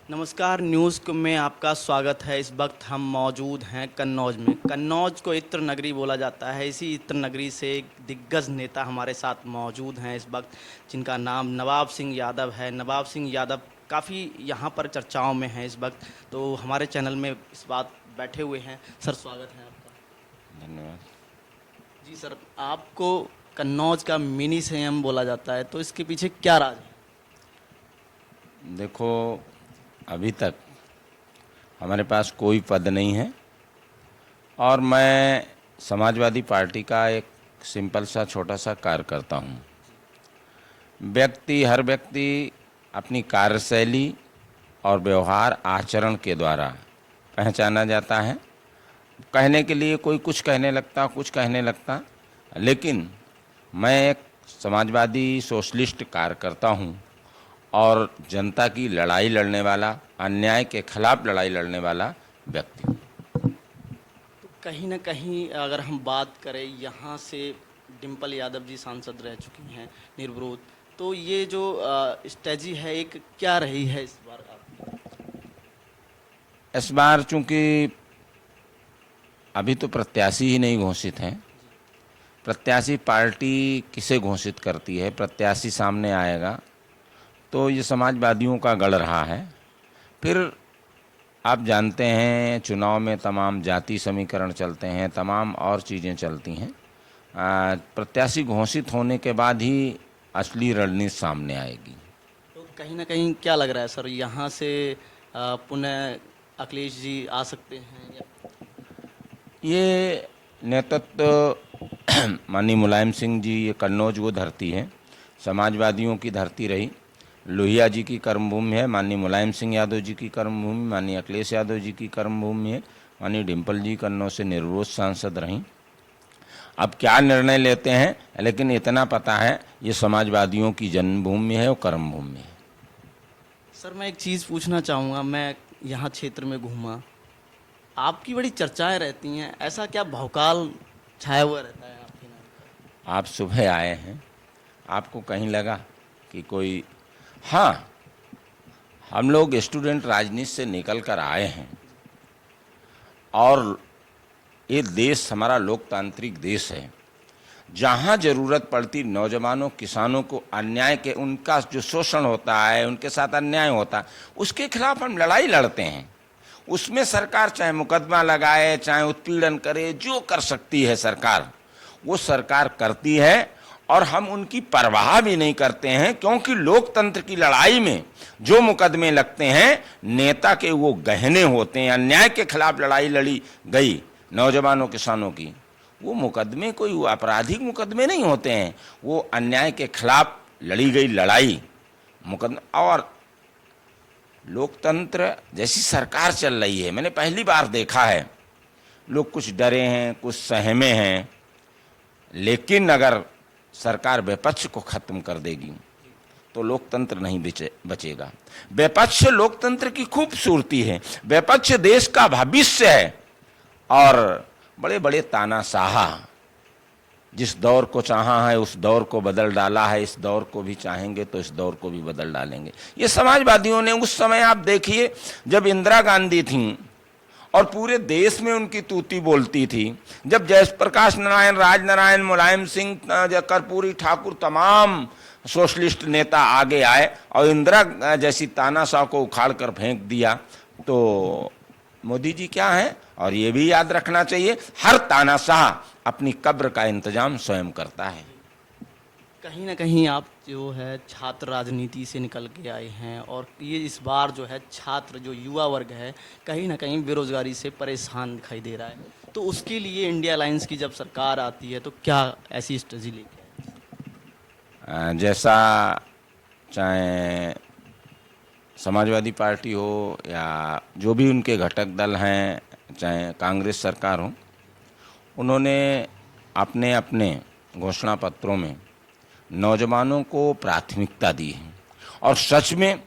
नमस्कार, न्यूज़ में आपका स्वागत है। इस वक्त हम मौजूद हैं कन्नौज में। कन्नौज को इत्र नगरी बोला जाता है। इसी इत्र नगरी से एक दिग्गज नेता हमारे साथ मौजूद हैं इस वक्त, जिनका नाम नवाब सिंह यादव है। नवाब सिंह यादव काफ़ी यहाँ पर चर्चाओं में हैं इस वक्त, तो हमारे चैनल में इस बात बैठे हुए हैं। सर, स्वागत है आपका। धन्यवाद। जी सर, आपको कन्नौज का मिनी सीएम बोला जाता है, तो इसके पीछे क्या राज है? देखो, अभी तक हमारे पास कोई पद नहीं है और मैं समाजवादी पार्टी का एक सिंपल सा छोटा सा कार्यकर्ता हूँ। हर व्यक्ति अपनी कार्यशैली और व्यवहार आचरण के द्वारा पहचाना जाता है। कहने के लिए कोई कुछ कहने लगता, कुछ कहने लगता, लेकिन मैं एक समाजवादी सोशलिस्ट कार्यकर्ता हूँ और जनता की लड़ाई लड़ने वाला, अन्याय के खिलाफ लड़ाई लड़ने वाला व्यक्ति हूँ। तो कहीं ना कहीं अगर हम बात करें, यहाँ से डिम्पल यादव जी सांसद रह चुकी हैं निर्विरोध, तो ये जो स्ट्रेटजी है एक क्या रही है इस बार आपकी? इस बार चूंकि अभी तो प्रत्याशी ही नहीं घोषित हैं। प्रत्याशी पार्टी किसे घोषित करती है, प्रत्याशी सामने आएगा तो ये समाजवादियों का गढ़ रहा है। फिर आप जानते हैं चुनाव में तमाम जाति समीकरण चलते हैं, तमाम और चीज़ें चलती हैं। प्रत्याशी घोषित होने के बाद ही असली रणनीति सामने आएगी। तो कहीं ना कहीं क्या लग रहा है सर, यहाँ से पुनः अखिलेश जी आ सकते हैं या? ये नेतृत्व माननीय मुलायम सिंह जी, ये कन्नौज वो धरती है, समाजवादियों की धरती रही। लोहिया जी की कर्मभूमि है, माननीय मुलायम सिंह यादव जी की कर्मभूमि, माननीय अखिलेश यादव जी की कर्मभूमि है। माननीय डिम्पल जी कन्नौज से निर्विरोध सांसद रहीं। अब क्या निर्णय लेते हैं, लेकिन इतना पता है ये समाजवादियों की जन्मभूमि है और कर्मभूमि है। सर, मैं एक चीज़ पूछना चाहूँगा। मैं यहाँ क्षेत्र में घूमा, आपकी बड़ी चर्चाएं रहती हैं, ऐसा क्या भौकाल छाया हुआ रहता है आपके नाम पर? आप सुबह आए हैं, आपको कहीं लगा कि कोई? हाँ, हम लोग स्टूडेंट राजनीति से निकल कर आए हैं और ये देश हमारा लोकतांत्रिक देश है। जहाँ ज़रूरत पड़ती नौजवानों, किसानों को अन्याय के, उनका जो शोषण होता है, उनके साथ अन्याय होता है, उसके खिलाफ हम लड़ाई लड़ते हैं। उसमें सरकार चाहे मुकदमा लगाए, चाहे उत्पीड़न करे, जो कर सकती है सरकार, वो सरकार करती है और हम उनकी परवाह भी नहीं करते हैं, क्योंकि लोकतंत्र की लड़ाई में जो मुकदमे लगते हैं नेता के वो गहने होते हैं। अन्याय के खिलाफ लड़ाई लड़ी गई नौजवानों, किसानों की, वो मुकदमे कोई आपराधिक मुकदमे नहीं होते हैं, वो अन्याय के खिलाफ लड़ी गई लड़ाई मुकदमा। और लोकतंत्र जैसी सरकार चल रही है, मैंने पहली बार देखा है। लोग कुछ डरे हैं, कुछ सहमे हैं, लेकिन अगर सरकार विपक्ष को खत्म कर देगी तो लोकतंत्र नहीं बचेगा। विपक्ष लोकतंत्र की खूबसूरती है, विपक्ष देश का भविष्य है। और बड़े बड़े तानाशाह जिस दौर को चाहा है उस दौर को बदल डाला है, इस दौर को भी चाहेंगे तो इस दौर को भी बदल डालेंगे। ये समाजवादियों ने उस समय, आप देखिए जब इंदिरा गांधी थीं और पूरे देश में उनकी तूती बोलती थी, जब जयप्रकाश नारायण, राजनारायण, मुलायम सिंह, कर्पूरी ठाकुर, तमाम सोशलिस्ट नेता आगे आए और इंदिरा जैसी तानाशाह को उखाड़ कर फेंक दिया, तो मोदी जी क्या है? और ये भी याद रखना चाहिए, हर तानाशाह अपनी कब्र का इंतजाम स्वयं करता है। कहीं ना कहीं आप जो है छात्र राजनीति से निकल के आए हैं, और ये इस बार जो है छात्र, जो युवा वर्ग है, कहीं ना कहीं बेरोजगारी से परेशान दिखाई दे रहा है। तो उसके लिए इंडिया अलायंस की जब सरकार आती है तो क्या ऐसी स्ट्रेटजी लेके जैसा चाहे समाजवादी पार्टी हो या जो भी उनके घटक दल हैं, चाहे कांग्रेस सरकार हो, उन्होंने अपने अपने घोषणा पत्रों में नौजवानों को प्राथमिकता दी है। और सच में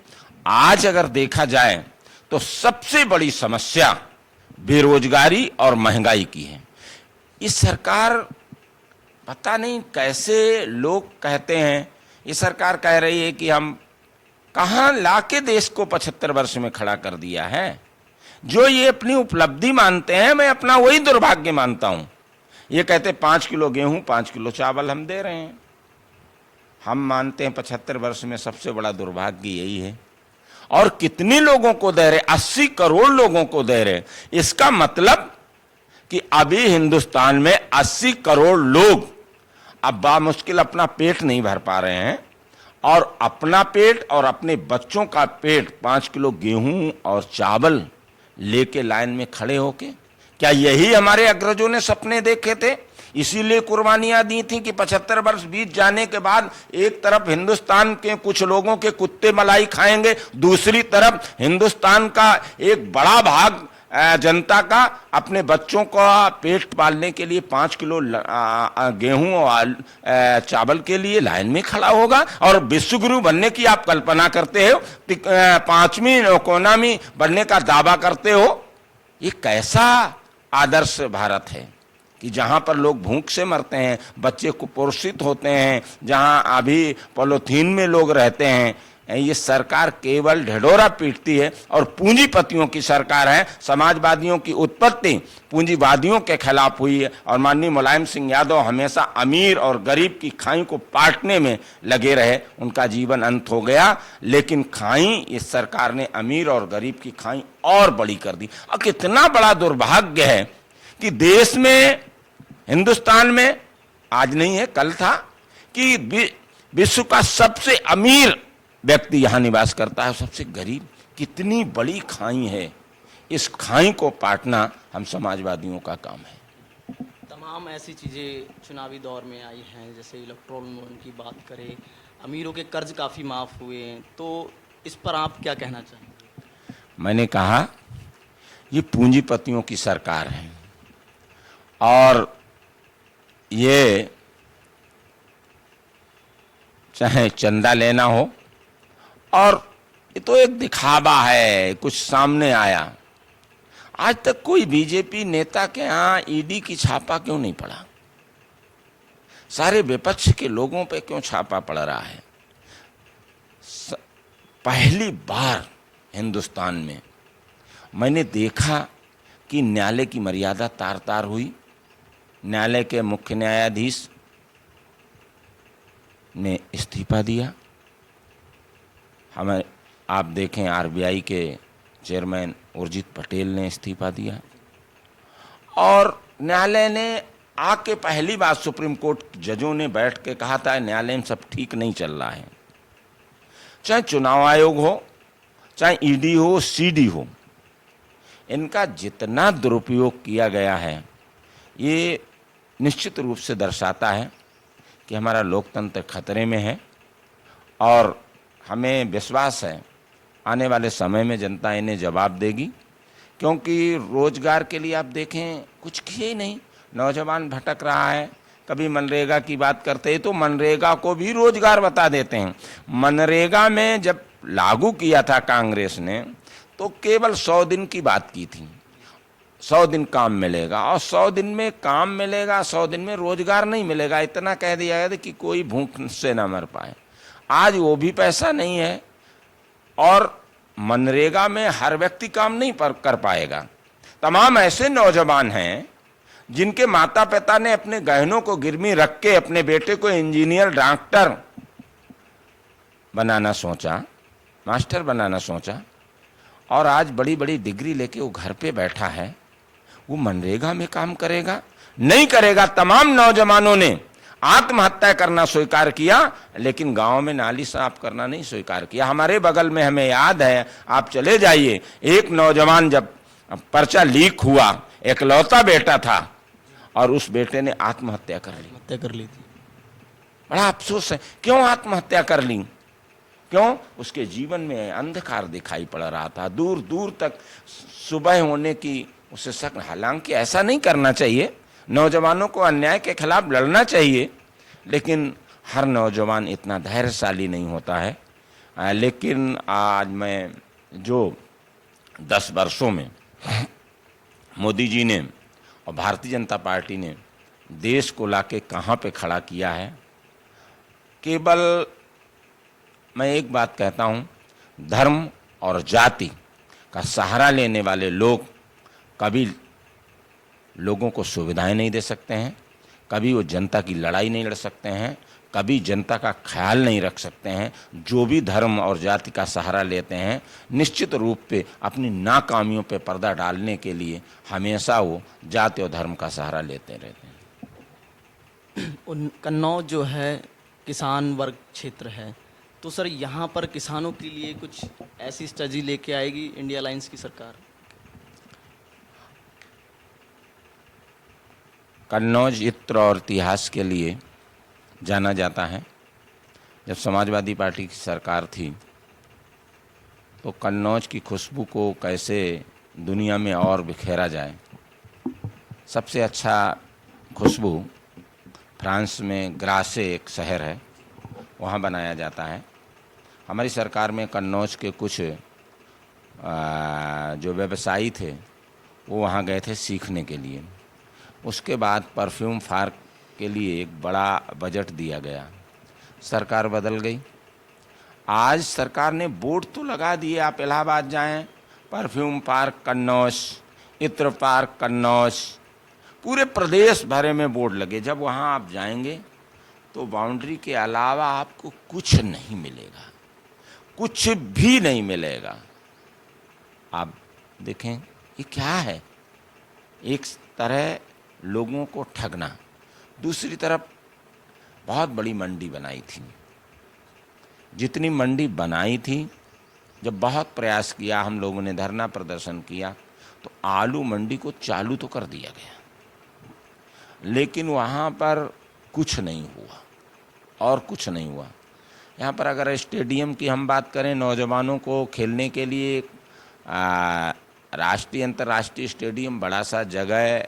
आज अगर देखा जाए तो सबसे बड़ी समस्या बेरोजगारी और महंगाई की है। इस सरकार, पता नहीं कैसे लोग कहते हैं, ये सरकार कह रही है कि हम कहां लाके देश को 75 वर्ष में खड़ा कर दिया है। जो ये अपनी उपलब्धि मानते हैं, मैं अपना वही दुर्भाग्य मानता हूं। ये कहते 5 किलो गेहूं 5 किलो चावल हम दे रहे हैं। हम मानते हैं 75 वर्ष में सबसे बड़ा दुर्भाग्य यही है। और कितने लोगों को दे रहे, 80 करोड़ लोगों को दे रहे। इसका मतलब कि अभी हिंदुस्तान में 80 करोड़ लोग अब बामुश्किल अपना पेट नहीं भर पा रहे हैं, और अपना पेट और अपने बच्चों का पेट 5 किलो गेहूं और चावल लेके लाइन में खड़े होके, क्या यही हमारे अग्रजों ने सपने देखे थे? इसीलिए कुर्बानियां दी थी कि 75 वर्ष बीत जाने के बाद एक तरफ हिंदुस्तान के कुछ लोगों के कुत्ते मलाई खाएंगे, दूसरी तरफ हिंदुस्तान का एक बड़ा भाग जनता का अपने बच्चों का पेट पालने के लिए 5 किलो गेहूं और चावल के लिए लाइन में खड़ा होगा। और विश्वगुरु बनने की आप कल्पना करते हो, 5वीं इकोनॉमी बनने का दावा करते हो। ये कैसा आदर्श भारत है कि जहां पर लोग भूख से मरते हैं, बच्चे कुपोषित होते हैं, जहां अभी पॉलीथीन में लोग रहते हैं। ये सरकार केवल ढिढोरा पीटती है और पूंजीपतियों की सरकार है। समाजवादियों की उत्पत्ति पूंजीवादियों के खिलाफ हुई है, और माननीय मुलायम सिंह यादव हमेशा अमीर और गरीब की खाई को पाटने में लगे रहे। उनका जीवन अंत हो गया, लेकिन खाई इस सरकार ने अमीर और गरीब की खाई और बड़ी कर दी। और कितना बड़ा दुर्भाग्य है कि देश में, हिंदुस्तान में आज नहीं है कल था, कि विश्व का सबसे अमीर व्यक्ति यहां निवास करता है, सबसे गरीब। कितनी बड़ी खाई है, इस खाई को पाटना हम समाजवादियों का काम है। तमाम ऐसी चीज़ें चुनावी दौर में आई हैं, जैसे इलेक्ट्रोल लोन की बात करें, अमीरों के कर्ज काफ़ी माफ़ हुए हैं, तो इस पर आप क्या कहना चाहेंगे? मैंने कहा ये पूंजीपतियों की सरकार है, और ये चाहे चंदा लेना हो, और ये तो एक दिखावा है, कुछ सामने आया। आज तक कोई बीजेपी नेता के यहां ईडी की छापा क्यों नहीं पड़ा? सारे विपक्ष के लोगों पे क्यों छापा पड़ रहा है? पहली बार हिंदुस्तान में मैंने देखा कि न्यायालय की मर्यादा तार तार हुई। न्यायालय के मुख्य न्यायाधीश ने इस्तीफा दिया। हमें आप देखें, आरबीआई के चेयरमैन उर्जित पटेल ने इस्तीफा दिया, और न्यायालय ने आके पहली बार सुप्रीम कोर्ट जजों ने बैठ के कहा था न्यायालय में सब ठीक नहीं चल रहा है। चाहे चुनाव आयोग हो, चाहे ईडी हो, सीडी हो, इनका जितना दुरुपयोग किया गया है, ये निश्चित रूप से दर्शाता है कि हमारा लोकतंत्र खतरे में है। और हमें विश्वास है आने वाले समय में जनता इन्हें जवाब देगी, क्योंकि रोजगार के लिए आप देखें कुछ किए ही नहीं। नौजवान भटक रहा है, कभी मनरेगा की बात करते हैं तो मनरेगा को भी रोजगार बता देते हैं। मनरेगा में जब लागू किया था कांग्रेस ने, तो केवल 100 दिन की बात की थी, 100 दिन काम मिलेगा, और 100 दिन में काम मिलेगा, 100 दिन में रोजगार नहीं मिलेगा, इतना कह दिया गया था कि कोई भूख से ना मर पाए। आज वो भी पैसा नहीं है, और मनरेगा में हर व्यक्ति काम नहीं कर पाएगा। तमाम ऐसे नौजवान हैं जिनके माता पिता ने अपने गहनों को गिरवी रख के अपने बेटे को इंजीनियर, डॉक्टर बनाना सोचा, मास्टर बनाना सोचा, और आज बड़ी बड़ी डिग्री लेके वो घर पे बैठा है। वो मनरेगा में काम करेगा? नहीं करेगा। तमाम नौजवानों ने आत्महत्या करना स्वीकार किया, लेकिन गांव में नाली साफ करना नहीं स्वीकार किया। हमारे बगल में, हमें याद है, आप चले जाइए, एक नौजवान जब पर्चा लीक हुआ, एकलौता बेटा था, और उस बेटे ने आत्महत्या कर ली थी। बड़ा अफसोस है। क्यों आत्महत्या कर ली? क्यों? उसके जीवन में अंधकार दिखाई पड़ रहा था, दूर दूर तक सुबह होने की उसे शक। हालांकि ऐसा नहीं करना चाहिए, नौजवानों को अन्याय के खिलाफ लड़ना चाहिए, लेकिन हर नौजवान इतना धैर्यशाली नहीं होता है। लेकिन आज मैं जो 10 वर्षों में मोदी जी ने और भारतीय जनता पार्टी ने देश को लाके कहाँ पे खड़ा किया है, केवल मैं एक बात कहता हूँ धर्म और जाति का सहारा लेने वाले लोग कभी लोगों को सुविधाएं नहीं दे सकते हैं, कभी वो जनता की लड़ाई नहीं लड़ सकते हैं, कभी जनता का ख्याल नहीं रख सकते हैं। जो भी धर्म और जाति का सहारा लेते हैं निश्चित रूप पे अपनी नाकामियों पे पर्दा डालने के लिए हमेशा वो जाति और धर्म का सहारा लेते रहते हैं। कन्नौज जो है किसान वर्ग क्षेत्र है, तो सर यहाँ पर किसानों के लिए कुछ ऐसी स्ट्रेटजी लेके आएगी इंडिया अलायंस की सरकार? कन्नौज इत्र और इतिहास के लिए जाना जाता है। जब समाजवादी पार्टी की सरकार थी तो कन्नौज की खुशबू को कैसे दुनिया में और बिखेरा जाए, सबसे अच्छा खुशबू फ्रांस में ग्रासे एक शहर है, वहाँ बनाया जाता है। हमारी सरकार में कन्नौज के कुछ जो व्यवसायी थे वो वहाँ गए थे सीखने के लिए। उसके बाद परफ्यूम पार्क के लिए एक बड़ा बजट दिया गया, सरकार बदल गई। आज सरकार ने बोर्ड तो लगा दिए, आप इलाहाबाद जाएं, परफ्यूम पार्क कन्नौज, इत्र पार्क कन्नौज, पूरे प्रदेश भरे में बोर्ड लगे। जब वहाँ आप जाएंगे तो बाउंड्री के अलावा आपको कुछ नहीं मिलेगा, कुछ भी नहीं मिलेगा। आप देखें ये क्या है, एक तरह लोगों को ठगना। दूसरी तरफ बहुत बड़ी मंडी बनाई थी, जितनी मंडी बनाई थी, जब बहुत प्रयास किया, हम लोगों ने धरना प्रदर्शन किया, तो आलू मंडी को चालू तो कर दिया गया, लेकिन वहाँ पर कुछ नहीं हुआ और कुछ नहीं हुआ। यहाँ पर अगर स्टेडियम की हम बात करें, नौजवानों को खेलने के लिए राष्ट्रीय अंतर्राष्ट्रीय स्टेडियम बड़ा सा जगह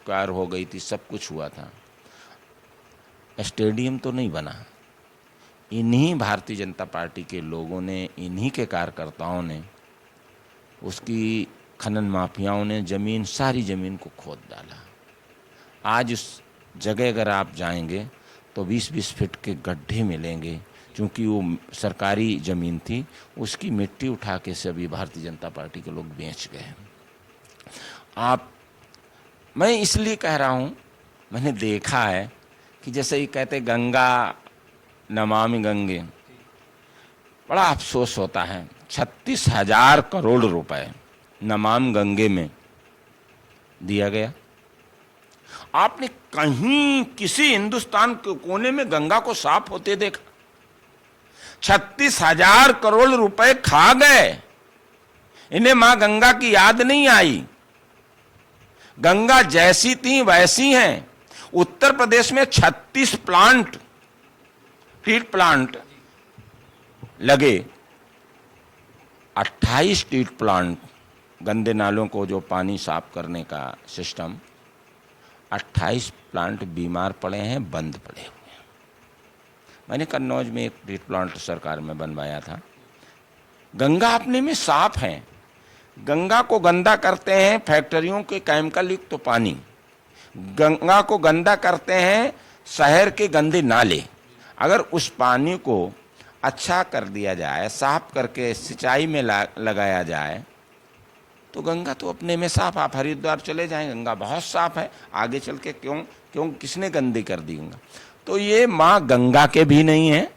कार हो गई थी, सब कुछ हुआ था, स्टेडियम तो नहीं बना। इन्हीं भारतीय जनता पार्टी के लोगों ने, इन्हीं के कार्यकर्ताओं ने, उसकी खनन माफियाओं ने जमीन, सारी जमीन को खोद डाला। आज उस जगह अगर आप जाएंगे तो 20-20 फीट के गड्ढे मिलेंगे, क्योंकि वो सरकारी ज़मीन थी, उसकी मिट्टी उठा के सभी भारतीय जनता पार्टी के लोग बेच गए। मैं इसलिए कह रहा हूँ, मैंने देखा है कि जैसे ये कहते गंगा नमामि गंगे, बड़ा अफसोस होता है। 36,000 करोड़ रुपए नमामि गंगे में दिया गया। आपने कहीं किसी हिंदुस्तान के कोने में गंगा को साफ होते देखा? 36,000 करोड़ रुपए खा गए, इन्हें मां गंगा की याद नहीं आई। गंगा जैसी थी वैसी हैं। उत्तर प्रदेश में 36 प्लांट, ट्रीट प्लांट लगे, 28 ट्रीट प्लांट, गंदे नालों को जो पानी साफ करने का सिस्टम, 28 प्लांट बीमार पड़े हैं, बंद पड़े हुए हैं। मैंने कन्नौज में एक ट्रीट प्लांट सरकार में बनवाया था। गंगा अपने में साफ है, गंगा को गंदा करते हैं फैक्ट्रियों के केमिकल युक्त तो पानी, गंगा को गंदा करते हैं शहर के गंदे नाले। अगर उस पानी को अच्छा कर दिया जाए, साफ करके सिंचाई में लगाया जाए, तो गंगा तो अपने में साफ। आप हरिद्वार चले जाएं, गंगा बहुत साफ है, आगे चल के क्यों किसने गंदी कर दी गंगा? तो ये माँ गंगा के भी नहीं है,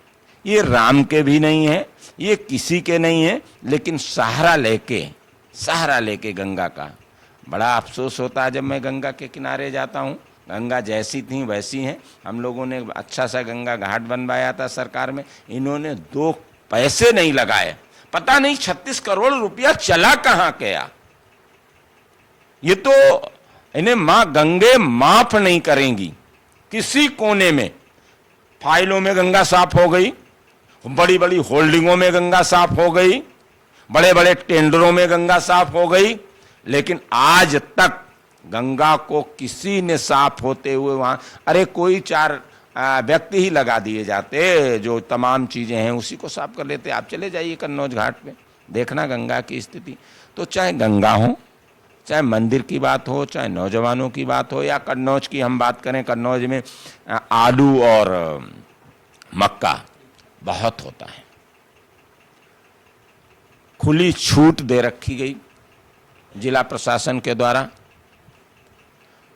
ये राम के भी नहीं है, ये किसी के नहीं है, लेकिन सहारा लेके गंगा का बड़ा अफसोस होता है। जब मैं गंगा के किनारे जाता हूँ, गंगा जैसी थी वैसी हैं। हम लोगों ने अच्छा सा गंगा घाट बनवाया था सरकार में, इन्होंने 2 पैसे नहीं लगाए। पता नहीं 36 करोड़ रुपया चला कहाँ गया। ये तो इन्हें मां गंगे माफ नहीं करेंगी। किसी कोने में फाइलों में गंगा साफ हो गई, बड़ी बड़ी होल्डिंगों में गंगा साफ हो गई, बड़े बड़े टेंडरों में गंगा साफ हो गई, लेकिन आज तक गंगा को किसी ने साफ होते हुए वहां, अरे कोई 4 व्यक्ति ही लगा दिए जाते जो तमाम चीजें हैं उसी को साफ कर लेते। आप चले जाइए कन्नौज घाट पे, देखना गंगा की स्थिति। तो चाहे गंगा हो, चाहे मंदिर की बात हो, चाहे नौजवानों की बात हो, या कन्नौज की हम बात करें, कन्नौज में आलू और मक्का बहुत होता है। खुली छूट दे रखी गई जिला प्रशासन के द्वारा।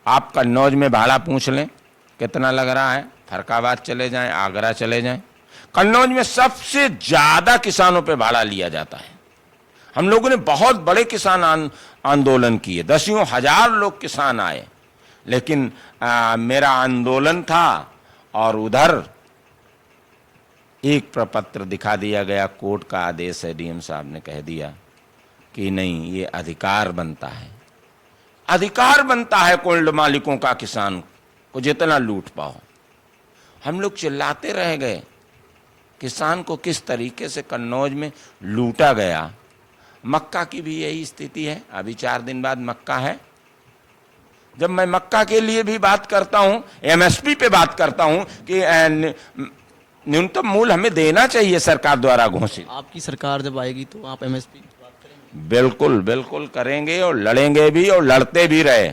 आप कन्नौज में भाड़ा पूछ लें कितना लग रहा है, फरकाबाद चले जाएं, आगरा चले जाएं, कन्नौज में सबसे ज्यादा किसानों पे भाड़ा लिया जाता है। हम लोगों ने बहुत बड़े किसान आंदोलन किए, दसियों हजार लोग किसान आए, लेकिन मेरा आंदोलन था और उधर एक प्रपत्र दिखा दिया गया, कोर्ट का आदेश है, डीएम साहब ने कह दिया कि नहीं, ये अधिकार बनता है, अधिकार बनता है कोल्ड मालिकों का किसान को जितना लूट पाओ। हम लोग चिल्लाते रह गए। किसान को किस तरीके से कन्नौज में लूटा गया। मक्का की भी यही स्थिति है। अभी 4 दिन बाद मक्का है। जब मैं मक्का के लिए भी बात करता हूं, एमएसपी पे बात करता हूं कि न्यूनतम मूल्य हमें देना चाहिए सरकार द्वारा घोषित। आपकी सरकार जब आएगी तो आप एमएसपी की बात करेंगे? बिल्कुल बिल्कुल करेंगे और लड़ेंगे भी और लड़ते भी रहे।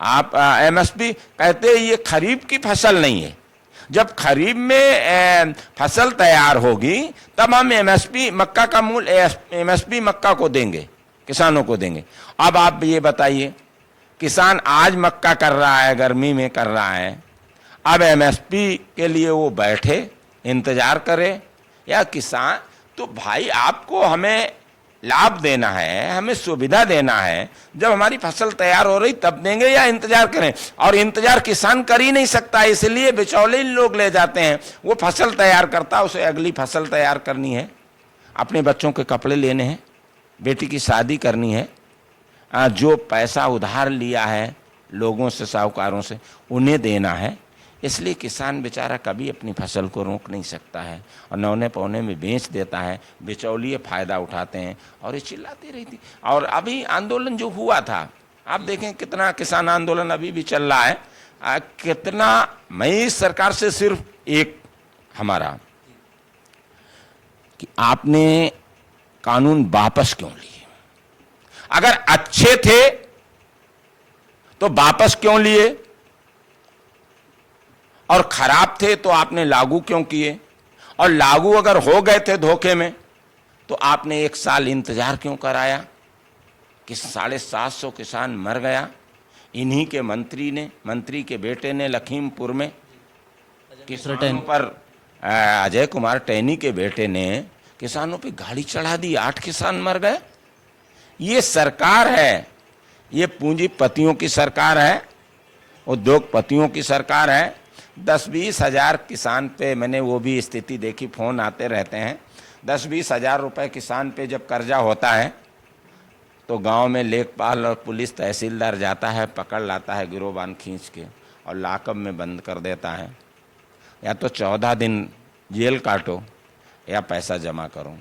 आप एमएसपी कहते हैं ये खरीफ की फसल नहीं है। जब खरीफ में फसल तैयार होगी तब हम एमएसपी मक्का का मूल्य एमएसपी मक्का को देंगे, किसानों को देंगे। अब आप ये बताइए, किसान आज मक्का कर रहा है, गर्मी में कर रहा है, अब एमएसपी के लिए वो बैठे इंतजार करे या किसान? तो भाई आपको हमें लाभ देना है, हमें सुविधा देना है। जब हमारी फसल तैयार हो रही तब देंगे या इंतजार करें? और इंतजार किसान कर ही नहीं सकता, इसलिए बिचौले लोग ले जाते हैं। वो फसल तैयार करता, उसे अगली फसल तैयार करनी है, अपने बच्चों के कपड़े लेने हैं, बेटी की शादी करनी है, जो पैसा उधार लिया है लोगों से, साहूकारों से, उन्हें देना है। इसलिए किसान बेचारा कभी अपनी फसल को रोक नहीं सकता है और नौने पौने में बेच देता है। बिचौलिए फायदा उठाते हैं और ये चिल्लाती रहती। और अभी आंदोलन जो हुआ था, आप देखें कितना किसान आंदोलन अभी भी चल रहा है। कितना, मैं इस सरकार से सिर्फ एक हमारा कि आपने कानून वापस क्यों लिए? अगर अच्छे थे तो वापस क्यों लिए, और खराब थे तो आपने लागू क्यों किए? और लागू अगर हो गए थे धोखे में तो आपने 1 साल इंतजार क्यों कराया कि 750 किसान मर गया? इन्हीं के मंत्री के बेटे ने लखीमपुर में किसानों पर, अजय कुमार टैनी के बेटे ने किसानों पे गाड़ी चढ़ा दी, 8 किसान मर गए। ये सरकार है, ये पूंजीपतियों की सरकार है, उद्योगपतियों की सरकार है। 10-20 हजार किसान पे, मैंने वो भी स्थिति देखी, फोन आते रहते हैं। 10-20 हजार रुपए किसान पे जब कर्जा होता है तो गांव में लेखपाल और पुलिस तहसीलदार जाता है, पकड़ लाता है गिरोबान खींच के और लाकअप में बंद कर देता है। या तो 14 दिन जेल काटो या पैसा जमा करो।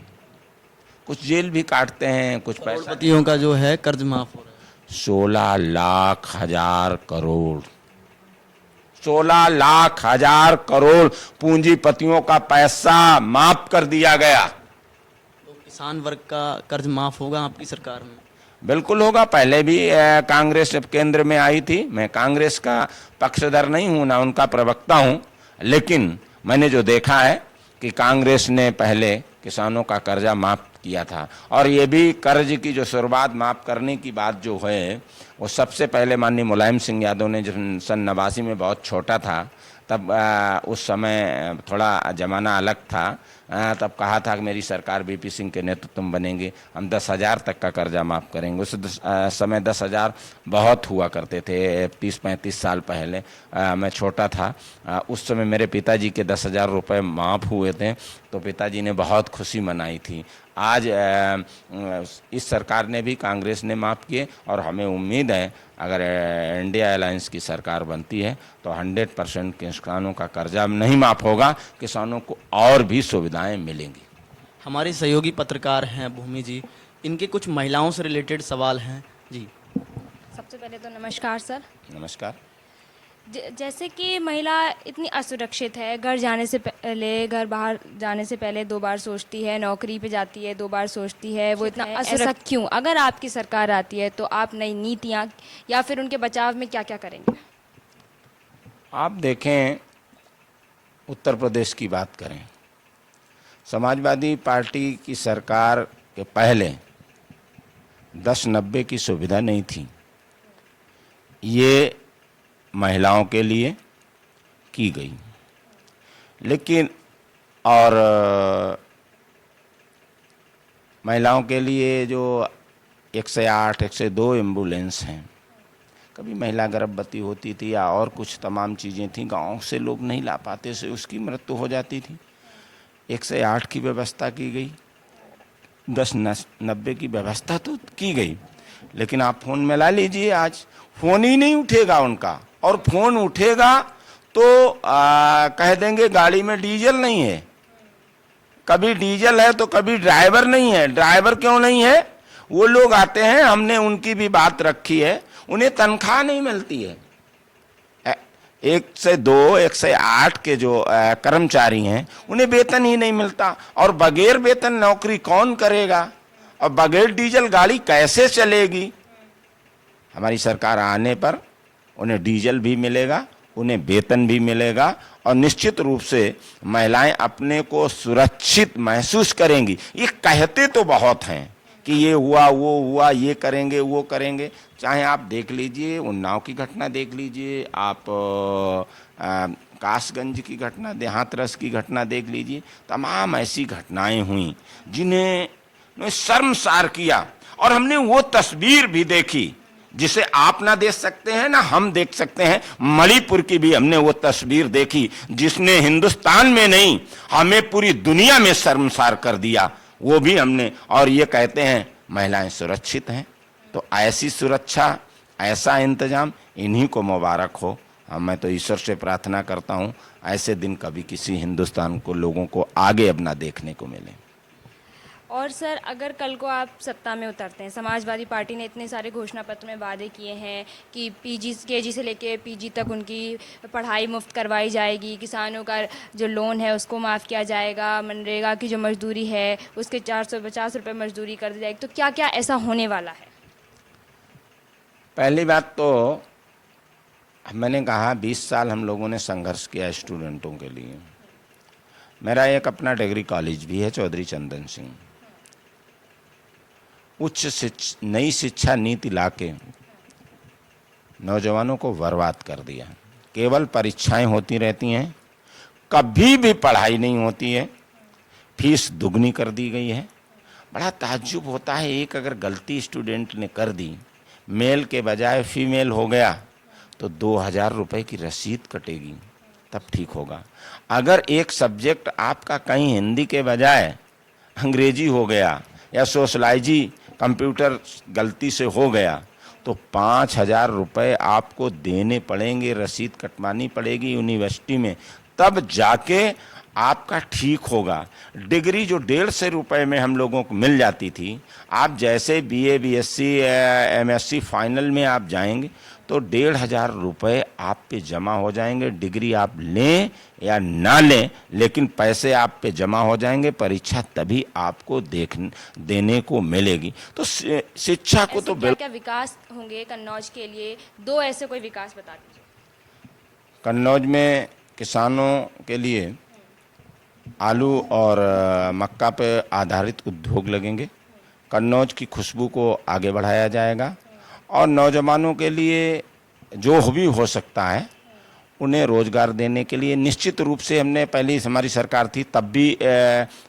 कुछ जेल भी काटते हैं, कुछ पैसा। करोड़पतियों का जो है कर्ज माफ हो रहा है। 16 लाख हजार करोड़, 16 लाख हजार करोड़ पूंजीपतियों का पैसा माफ कर दिया गया। तो किसान वर्ग का कर्ज माफ होगा आपकी सरकार में? बिल्कुल होगा। पहले भी कांग्रेस जब केंद्र में आई थी, मैं कांग्रेस का पक्षधर नहीं हूं ना उनका प्रवक्ता हूं, लेकिन मैंने जो देखा है कि कांग्रेस ने पहले किसानों का कर्जा माफ किया था। और ये भी कर्ज की जो शुरुआत माफ करने की बात जो है वो सबसे पहले माननीय मुलायम सिंह यादव ने, जब सन 89 में बहुत छोटा था तब उस समय थोड़ा जमाना अलग था, तब कहा था कि मेरी सरकार बीपी सिंह के नेतृत्व में बनेगी, हम 10,000 तक का कर्जा माफ़ करेंगे। उस समय 10,000 बहुत हुआ करते थे। 30-35 साल पहले मैं छोटा था, उस समय मेरे पिताजी के 10,000 रुपये माफ़ हुए थे तो पिताजी ने बहुत खुशी मनाई थी। आज इस सरकार ने भी, कांग्रेस ने माफ़ किए और हमें उम्मीद है अगर इंडिया अलायंस की सरकार बनती है तो 100% किसानों का कर्जा नहीं माफ़ होगा, किसानों को और भी सुविधाएं मिलेंगी। हमारे सहयोगी पत्रकार हैं भूमि जी, इनके कुछ महिलाओं से रिलेटेड सवाल हैं जी। सबसे पहले तो नमस्कार सर। नमस्कार। जैसे कि महिला इतनी असुरक्षित है, घर जाने से पहले, घर बाहर जाने से पहले 2 बार सोचती है, नौकरी पे जाती है 2 बार सोचती है, वो इतना ऐसा क्यों? अगर आपकी सरकार आती है तो आप नई नीतियाँ या फिर उनके बचाव में क्या क्या करेंगे? आप देखें, उत्तर प्रदेश की बात करें, समाजवादी पार्टी की सरकार कि पहले 10-90 की सुविधा नहीं थी, ये महिलाओं के लिए की गई। लेकिन और महिलाओं के लिए जो 108, 102 एम्बुलेंस हैं, कभी महिला गर्भवती होती थी या और कुछ तमाम चीज़ें थी, गांव से लोग नहीं ला पाते से उसकी मृत्यु हो जाती थी, 108 की व्यवस्था की गई, 10-90 की व्यवस्था तो की गई। लेकिन आप फ़ोन में ला लीजिए, आज फ़ोन ही नहीं उठेगा उनका, और फ़ोन उठेगा तो कह देंगे गाड़ी में डीजल नहीं है। कभी डीजल है तो कभी ड्राइवर नहीं है। ड्राइवर क्यों नहीं है? वो लोग आते हैं, हमने उनकी भी बात रखी है, उन्हें तनख्वाह नहीं मिलती है। 102, 108 के जो कर्मचारी हैं उन्हें वेतन ही नहीं मिलता, और बगैर वेतन नौकरी कौन करेगा, और बगैर डीजल गाड़ी कैसे चलेगी। हमारी सरकार आने पर उन्हें डीजल भी मिलेगा, उन्हें वेतन भी मिलेगा, और निश्चित रूप से महिलाएं अपने को सुरक्षित महसूस करेंगी। ये कहते तो बहुत हैं कि ये हुआ वो हुआ, ये करेंगे वो करेंगे। चाहे आप देख लीजिए उन्नाव की घटना, देख लीजिए आप कासगंज की घटना, देहातरस की घटना देख लीजिए, तमाम ऐसी घटनाएं हुई जिन्हें शर्मसार किया। और हमने वो तस्वीर भी देखी जिसे आप ना देख सकते हैं ना हम देख सकते हैं। मणिपुर की भी हमने वो तस्वीर देखी जिसने हिंदुस्तान में नहीं, हमें पूरी दुनिया में शर्मसार कर दिया। वो भी हमने, और ये कहते हैं महिलाएं सुरक्षित हैं। तो ऐसी सुरक्षा, ऐसा इंतजाम, इन्हीं को मुबारक हो। मैं तो ईश्वर से प्रार्थना करता हूँ ऐसे दिन कभी किसी हिंदुस्तान को लोगों को आगे अब ना देखने को मिले। और सर, अगर कल को आप सत्ता में उतरते हैं, समाजवादी पार्टी ने इतने सारे घोषणा पत्र में वादे किए हैं कि केजी से लेके पीजी तक उनकी पढ़ाई मुफ्त करवाई जाएगी, किसानों का जो लोन है उसको माफ़ किया जाएगा, मनरेगा की जो मजदूरी है उसके 450 रुपये मजदूरी कर दी जाएगी, तो क्या क्या ऐसा होने वाला है? पहली बात तो मैंने कहा 20 साल हम लोगों ने संघर्ष किया स्टूडेंटों के लिए। मेरा एक अपना डिग्री कॉलेज भी है, चौधरी चंदन सिंह। नई शिक्षा नीति लाके नौजवानों को बर्बाद कर दिया। केवल परीक्षाएं होती रहती हैं, कभी भी पढ़ाई नहीं होती है, फीस दुगनी कर दी गई है। बड़ा ताज्जुब होता है, एक अगर गलती स्टूडेंट ने कर दी, मेल के बजाय फीमेल हो गया तो 2000 रुपये की रसीद कटेगी, तब ठीक होगा। अगर एक सब्जेक्ट आपका कहीं हिंदी के बजाय अंग्रेजी हो गया या सोशलाइजी कंप्यूटर गलती से हो गया तो 5000 रुपये आपको देने पड़ेंगे, रसीद कटवानी पड़ेगी यूनिवर्सिटी में, तब जाके आपका ठीक होगा। डिग्री जो 150 रुपये में हम लोगों को मिल जाती थी, आप जैसे बीए, बीएससी, एमएससी फाइनल में आप जाएंगे तो 1500 रुपये आप पे जमा हो जाएंगे। डिग्री आप लें या ना लें, लेकिन पैसे आप पे जमा हो जाएंगे, परीक्षा तभी आपको देने को मिलेगी। तो शिक्षा को तो क्या क्या विकास होंगे कन्नौज के लिए? 2 ऐसे कोई विकास बता दीजिए। कन्नौज में किसानों के लिए आलू और मक्का पे आधारित उद्योग लगेंगे। कन्नौज की खुशबू को आगे बढ़ाया जाएगा, और नौजवानों के लिए जो भी हो सकता है उन्हें रोज़गार देने के लिए निश्चित रूप से हमने, पहले हमारी सरकार थी तब भी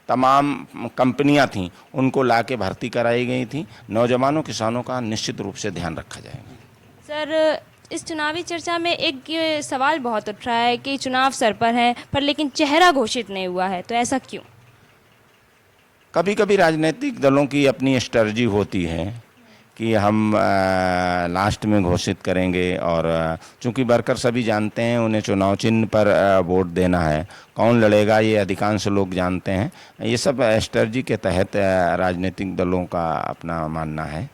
तमाम कंपनियां थीं, उनको लाके भर्ती कराई गई थी। नौजवानों किसानों का निश्चित रूप से ध्यान रखा जाएगा। सर, इस चुनावी चर्चा में एक ये सवाल बहुत उठ रहा है कि चुनाव सर पर है पर लेकिन चेहरा घोषित नहीं हुआ है, तो ऐसा क्यों? कभी कभी राजनीतिक दलों की अपनी स्ट्रेटजी होती है कि हम लास्ट में घोषित करेंगे, और चूंकि वर्कर सभी जानते हैं उन्हें चुनाव चिन्ह पर वोट देना है, कौन लड़ेगा ये अधिकांश लोग जानते हैं। ये सब स्ट्रेटजी के तहत राजनीतिक दलों का अपना मानना है।